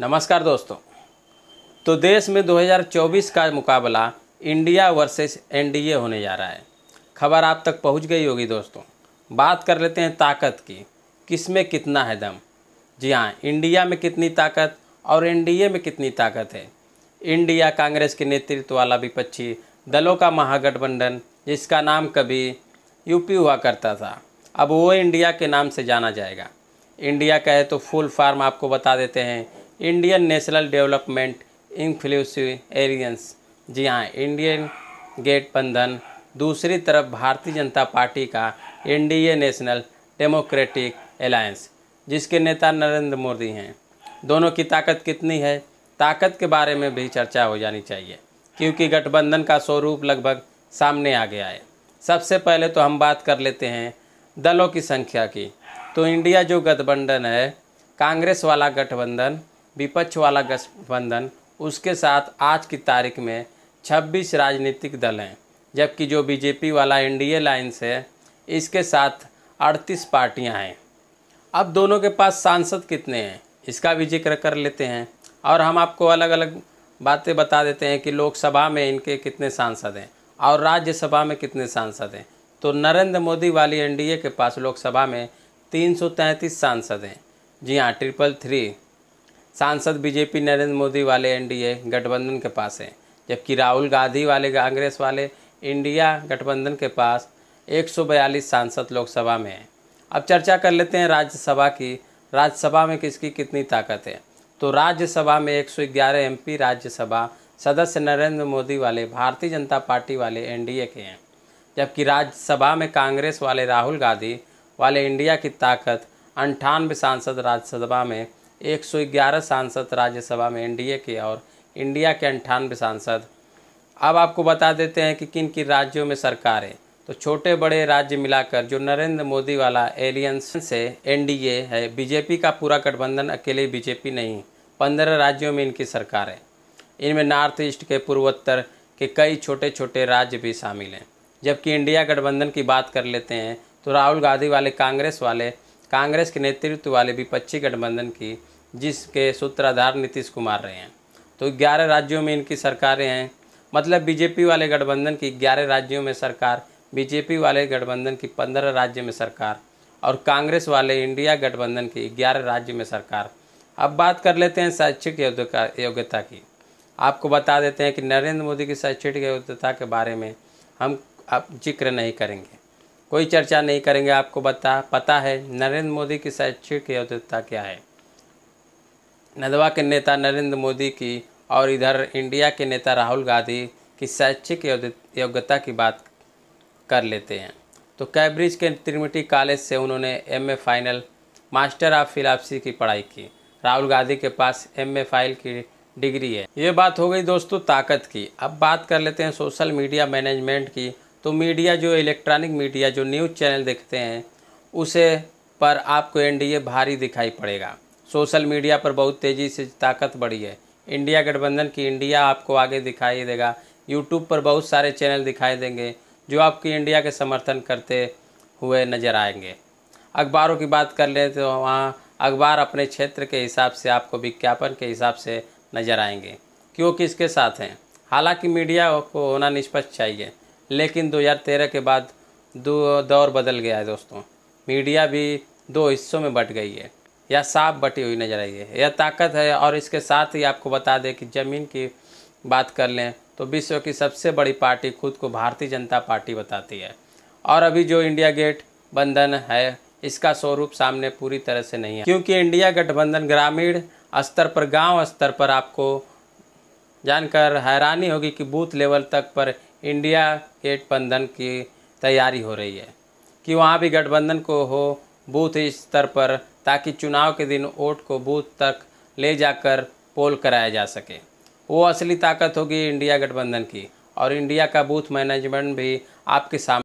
नमस्कार दोस्तों। तो देश में 2024 का मुकाबला इंडिया वर्सेस एनडीए होने जा रहा है। खबर आप तक पहुंच गई होगी दोस्तों। बात कर लेते हैं ताकत की, किसमें कितना है दम। जी हाँ, इंडिया में कितनी ताकत और एनडीए में कितनी ताकत है। इंडिया कांग्रेस के नेतृत्व वाला विपक्षी दलों का महागठबंधन, जिसका नाम कभी यूपी हुआ करता था, अब वो इंडिया के नाम से जाना जाएगा। इंडिया का है तो फुल फॉर्म आपको बता देते हैं, Indian national development inclusive alliance. जी हाँ, इंडियन गठबंधन। दूसरी तरफ भारतीय जनता पार्टी का एनडीए नेशनल डेमोक्रेटिक अलायंस, जिसके नेता नरेंद्र मोदी हैं। दोनों की ताकत कितनी है, ताकत के बारे में भी चर्चा हो जानी चाहिए, क्योंकि गठबंधन का स्वरूप लगभग सामने आ गया है। सबसे पहले तो हम बात कर लेते हैं दलों की संख्या की। तो इंडिया जो गठबंधन है, कांग्रेस वाला गठबंधन, विपक्ष वाला गठबंधन, उसके साथ आज की तारीख में 26 राजनीतिक दल हैं, जबकि जो बीजेपी वाला एनडीए अलायंस है, इसके साथ 38 पार्टियां हैं। अब दोनों के पास सांसद कितने हैं, इसका भी जिक्र कर लेते हैं, और हम आपको अलग अलग बातें बता देते हैं कि लोकसभा में इनके कितने सांसद हैं और राज्यसभा में कितने सांसद हैं। तो नरेंद्र मोदी वाली एनडीए के पास लोकसभा में 333 सांसद हैं। जी हाँ, 333 सांसद बीजेपी नरेंद्र मोदी वाले एनडीए गठबंधन के पास है, जबकि राहुल गांधी वाले कांग्रेस वाले इंडिया गठबंधन के पास 142 सांसद लोकसभा में हैं। अब चर्चा कर लेते हैं राज्यसभा की। राज्यसभा में किसकी कितनी ताकत है। तो राज्यसभा में 111 एमपी राज्यसभा सदस्य नरेंद्र मोदी वाले भारतीय जनता पार्टी वाले एनडीए के हैं, जबकि राज्यसभा में कांग्रेस वाले राहुल गांधी वाले इंडिया की ताकत 98 सांसद राज्यसभा में, 111 सांसद राज्यसभा में एनडीए के और इंडिया के 98 सांसद। अब आपको बता देते हैं कि किन किन राज्यों में सरकार है। तो छोटे बड़े राज्य मिलाकर जो नरेंद्र मोदी वाला एलियंस से एनडीए है, बीजेपी का पूरा गठबंधन अकेले बीजेपी नहीं, 15 राज्यों में इनकी सरकार है। इनमें नॉर्थ ईस्ट के पूर्वोत्तर के कई छोटे छोटे राज्य भी शामिल हैं। जबकि इंडिया गठबंधन की बात कर लेते हैं तो राहुल गांधी वाले कांग्रेस के नेतृत्व वाले विपक्षी गठबंधन की, जिसके सूत्रधार नीतीश कुमार रहे हैं। तो 11 राज्यों में इनकी सरकारें हैं। मतलब बीजेपी वाले गठबंधन की 11 राज्यों में सरकार, बीजेपी वाले गठबंधन की 15 राज्य में सरकार, और कांग्रेस वाले इंडिया गठबंधन की 11 राज्य में सरकार। अब बात कर लेते हैं शैक्षिक योग्यता की। आपको बता देते हैं कि नरेंद्र मोदी की शैक्षिक योग्यता के बारे में हम अब जिक्र नहीं करेंगे, कोई चर्चा नहीं करेंगे। आपको पता है नरेंद्र मोदी की शैक्षिक योग्यता क्या है। नदवा के नेता नरेंद्र मोदी की और इधर इंडिया के नेता राहुल गांधी की शैक्षिक योग्यता की बात कर लेते हैं। तो कैम्ब्रिज के ट्रिनिटी कॉलेज से उन्होंने MA final master of philosophy की पढ़ाई की। राहुल गांधी के पास एमए फाइल की डिग्री है। ये बात हो गई दोस्तों ताकत की। अब बात कर लेते हैं सोशल मीडिया मैनेजमेंट की। तो मीडिया, जो इलेक्ट्रॉनिक मीडिया, जो न्यूज़ चैनल देखते हैं, उसे पर आपको एनडीए भारी दिखाई पड़ेगा। सोशल मीडिया पर बहुत तेज़ी से ताकत बढ़ी है इंडिया गठबंधन की। इंडिया आपको आगे दिखाई देगा। यूट्यूब पर बहुत सारे चैनल दिखाई देंगे जो आपकी इंडिया के समर्थन करते हुए नज़र आएंगे। अखबारों की बात कर लें तो वहाँ अखबार अपने क्षेत्र के हिसाब से आपको विज्ञापन के हिसाब से नज़र आएंगे, क्योंकि इसके साथ हैं। हालांकि मीडिया को होना निष्पक्ष चाहिए, लेकिन 2013 के बाद दौर बदल गया है दोस्तों। मीडिया भी 2 हिस्सों में बट गई है, या साफ बटी हुई नजर आई है। यह ताकत है। और इसके साथ ही आपको बता दें कि ज़मीन की बात कर लें तो विश्व की सबसे बड़ी पार्टी खुद को भारतीय जनता पार्टी बताती है। और अभी जो इंडिया गठबंधन है, इसका स्वरूप सामने पूरी तरह से नहीं है, क्योंकि इंडिया गठबंधन ग्रामीण स्तर पर, गांव स्तर पर आपको जानकर हैरानी होगी कि बूथ लेवल तक पर इंडिया गठबंधन की तैयारी हो रही है कि वहाँ भी गठबंधन को हो बूथ स्तर पर, ताकि चुनाव के दिन वोट को बूथ तक ले जाकर पोल कराया जा सके। वो असली ताकत होगी इंडिया गठबंधन की। और इंडिया का बूथ मैनेजमेंट भी आपके सामने